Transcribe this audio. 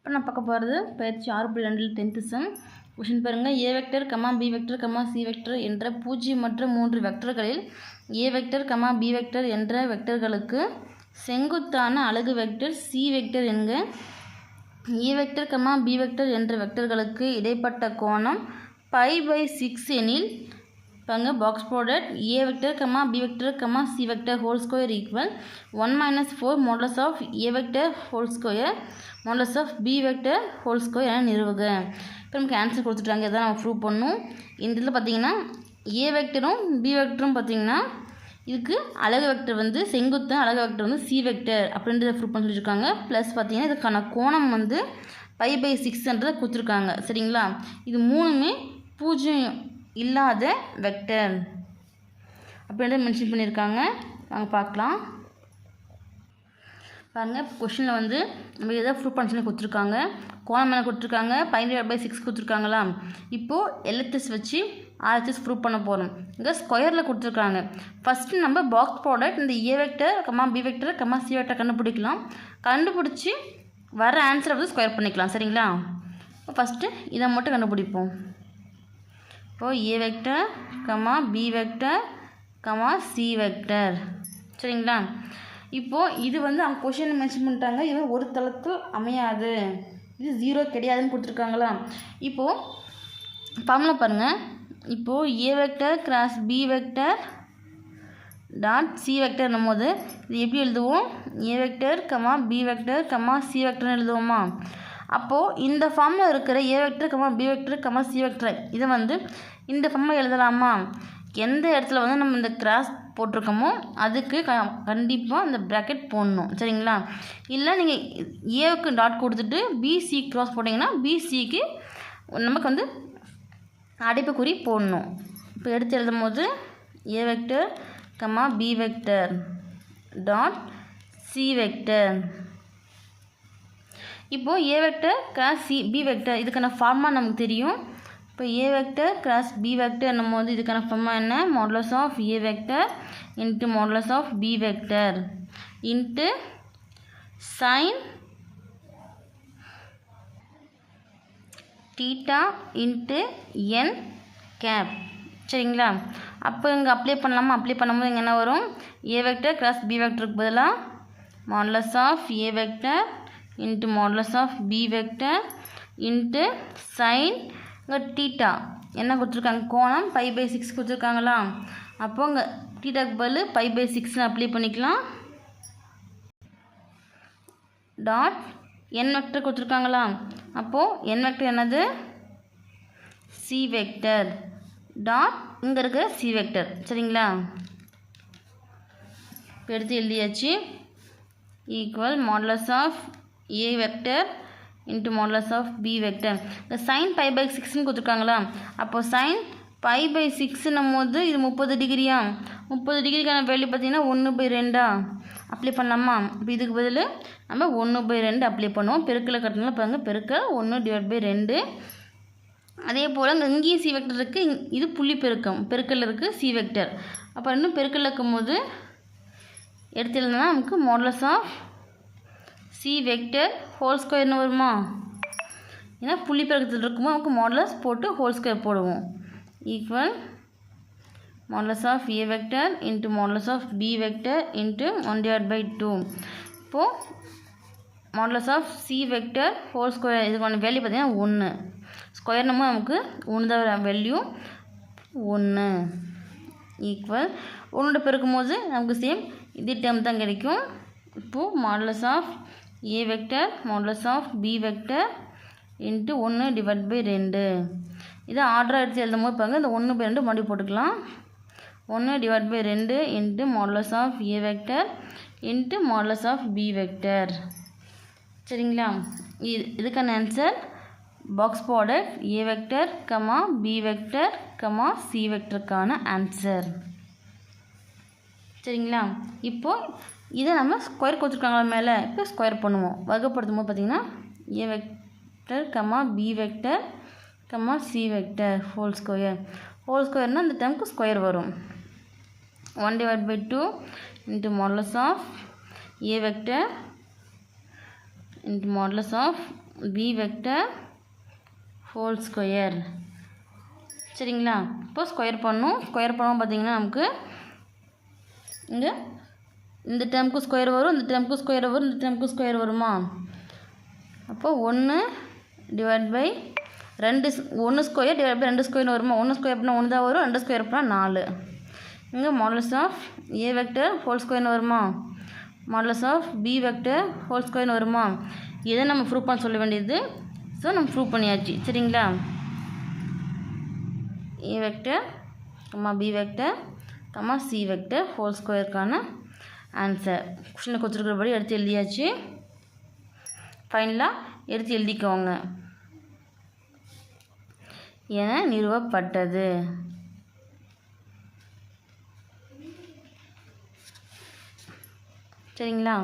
இப்போ நான் பார்க்க போகிறது பயிற்சி 6.2 10th சம். கொஷின் பாருங்கள். A vector comma B vector comma C vector என்ற பூஜ்ஜியமற்ற 3 வெக்டர்களில் A vector comma B vector என்ற வெக்டர்களுக்கு செங்குத்தான அலகு வெக்டர் சி வெக்டர் என்க. A vector comma B vector என்ற வெக்டர்களுக்கு இடைப்பட்ட கோணம் π/6 எனில் பாருங்க box product A vector comma B vector comma C vector whole square equal 1 - 4 modulus of A vector whole square modulus of B vector whole square என நிறுவுக. இப்போ நமக்கு ஆன்சர் கொடுத்துட்டாங்க. இதான் நம்ம ப்ரூவ் பண்ணணும். இந்த இதில் பார்த்தீங்கன்னா ஏ வெக்டரும் பி வெக்டரும் பார்த்தீங்கன்னா இதுக்கு அலகு வெக்டர் வந்து செங்குத்து அலகு வெக்டர் வந்து சி வெக்டர் அப்படின்றத ப்ரூவ் பண்ணி சொல்லியிருக்காங்க. ப்ளஸ் பார்த்தீங்கன்னா இதுக்கான கோணம் வந்து π/6 கொடுத்துருக்காங்க. சரிங்களா? இது மூணுமே பூஜ்ஜியம் இல்லாத வெக்டர் அப்படின்றத மென்ஷன் பண்ணியிருக்காங்க. நாங்கள் பார்க்கலாம். பாருங்கள், கொஷினில் வந்து நம்ம எதை ப்ரூவ் பண்ண சொல்லி கொடுத்துருக்காங்க. கோணம் என்ன கொடுத்துருக்காங்க, π/6 கொடுத்துருக்காங்களா. இப்போது எல்ஹெச்எஸ் வச்சு ஆர்ஹெச்எஸ் ப்ரூவ் பண்ண போகிறோம். இங்கே ஸ்கொயரில் கொடுத்துருக்காங்க. ஃபஸ்ட்டு நம்ம பாக்ஸ் ப்ராடக்ட் இந்த A vector comma B vector comma C vector கண்டுபிடிக்கலாம். கண்டுபிடிச்சி வர ஆன்சரை வந்து ஸ்கொயர் பண்ணிக்கலாம். சரிங்களா? இப்போ ஃபஸ்ட்டு இதை மட்டும் கண்டுபிடிப்போம். இப்போது A vector comma B vector comma C vector. சரிங்களா? இப்போது இது வந்து அவங்க கொஷின் மென்ஷன் பண்ணிட்டாங்க. இது ஒரு தளத்தில் அமையாது, இது 0 கிடையாதுன்னு கொடுத்துருக்காங்களா. இப்போது ஃபார்முலா பாருங்கள். இப்போது A vector cross B vector dot C வெக்டர்னும் போது இது எப்படி எழுதுவோம், A vector comma B vector comma C வெக்டர்னு எழுதுவோமா. அப்போது இந்த ஃபார்மில் இருக்கிற A vector comma B vector comma C vector இதை வந்து இந்த ஃபார்மில் எழுதலாமா. எந்த இடத்துல வந்து நம்ம இந்த கிராஸ் போட்டிருக்கோமோ அதுக்கு கண்டிப்பாக அந்த ப்ராக்கெட் போடணும். சரிங்களா? இல்லை நீங்கள் ஏவுக்கு டாட் கொடுத்துட்டு பிசி க்ராஸ் போட்டிங்கன்னா பிசிக்கு நமக்கு வந்து அடைப்புக்குறி போடணும். இப்போ எடுத்து எழுதும் போது A vector comma B vector dot C vector. இப்போது A vector cross B vector இதுக்கான ஃபார்மா நமக்கு தெரியும். இப்போ A vector cross B vector என்னும் போது இதுக்கான ஃபார்மா என்ன, modulus of A vector into modulus of B vector into sine theta into n cap. சரிங்களா? அப்போ இங்கே அப்ளை பண்ணலாமா. அப்ளை பண்ணும்போது இங்கே என்ன வரும், ஏ வெக்டர் கிராஸ் பி வெக்டருக்கு பதிலாக modulus of A vector into modulus of B vector into sine இங்கே தீட்டா என்ன கொடுத்துருக்காங்க, கோணம் π/6 கொடுத்துருக்காங்களா. அப்போது இங்கே தீட்டாக்கு பதில் π/6 அப்ளை பண்ணிக்கலாம். டாட் என் வெக்டர் கொடுத்துருக்காங்களா. அப்போது என் வெக்டர் என்னது, சி வெக்டர் டாட் இங்கே இருக்கிற சி வெக்டர். சரிங்களா? இப்போ எடுத்து எழுதியாச்சு. Equal modulus of A vector into modulus of B vector. இந்த சைன் π/6 கொடுத்துருக்காங்களா. அப்போது சைன் π/6 போது இது 30 டிகிரியா. 30 டிகிரிக்கான வேல்யூ பார்த்தீங்கன்னா 1/2 அப்ளை பண்ணலாமா. இப்போ இதுக்கு பதில் நம்ம 1/2 அப்ளை பண்ணுவோம். பெருக்கில் கட்டினால பாருங்கள், பெருக்கல் 1/2. அதே போல் இங்கே இங்கேயும் சி வெக்டர் இருக்குது, இது புள்ளி பெருக்கம், பெருக்கல் இருக்குது சி வெக்டர். அப்போ ரெண்டும் பெருக்கல் இருக்கும் போது எடுத்து எழுதுனா நமக்கு modulus of C vector whole ஸ்கொயர்னு வருமா. ஏன்னா புள்ளி பெருக்கத்தில் இருக்கும்போது நமக்கு மாடுலஸ் போட்டு ஹோல் ஸ்கொயர் போடுவோம். Equal modulus of A vector into modulus of B vector into 1/2. இப்போது modulus of C vector whole square இதுக்கான வேல்யூ பார்த்தீங்கன்னா 1. ஸ்கொயர்னும் நமக்கு 1 தான் வேல்யூ, 1 ஈக்குவல் 1 பெருக்கும் போது நமக்கு சேம் இதே டேர்ம் தான் கிடைக்கும். இப்போது modulus of A vector modulus of B vector into 1/2. இதை ஆர்டராக எடுத்து எழுதும் போது பாருங்கள், இந்த 1/2 மறுபடியும் போட்டுக்கலாம். 1/2 into modulus of A vector into modulus of B vector. சரிங்களா? இதுக்கான answer box product A vector comma B vector comma C வெக்டருக்கான ஆன்சர். சரிங்களா? இப்போது இதை நம்ம ஸ்கொயர் கொடுத்துருக்காங்களா மேலே. இப்போ ஸ்கொயர் பண்ணுவோம். வகுப்படுத்தும் போது பார்த்திங்கன்னா A vector comma B vector comma C vector whole square. Whole ஸ்கொயர்னால் இந்த டேர்முக்கு ஸ்கொயர் வரும். 1/2 into modulus of A vector into modulus of B vector whole square. சரிங்களா? இப்போ ஸ்கொயர் பண்ணும். ஸ்கொயர் பண்ணுவோம் பார்த்தீங்கன்னா நமக்கு இங்கே இந்த டேர்முக்கு ஸ்கொயர் வரும், இந்த டேர்முக்கு ஸ்கொயர் வரும், இந்த டேர்முக்கு ஸ்கொயர் வருமா? அப்போ 1 divide by 2 1 square divide by 2 ஸ்கொயர்னு வருமா? 1 ஸ்கொயர் அப்படின்னா 1 தான் வரும், 2 ஸ்கொயர் அப்படின்னா 4. இங்கே modulus of A vector whole ஸ்கொயர்னு வருமா? Modulus of B vector whole ஸ்கொயர்னு வருமா? இதை நம்ம ப்ரூவ் பண்ண சொல்ல வேண்டியது. ஸோ நம்ம ப்ரூவ் பண்ணியாச்சு. சரிங்களா? A vector comma B vector comma C vector whole ஸ்கொயருக்கான ஆன்சர் கொஷினில் கொடுத்துருக்கிறபடி எடுத்து எழுதியாச்சு. ஃபைனலாக எடுத்து எழுதிக்கோங்க என நிறுவப்பட்டது. சரிங்களா?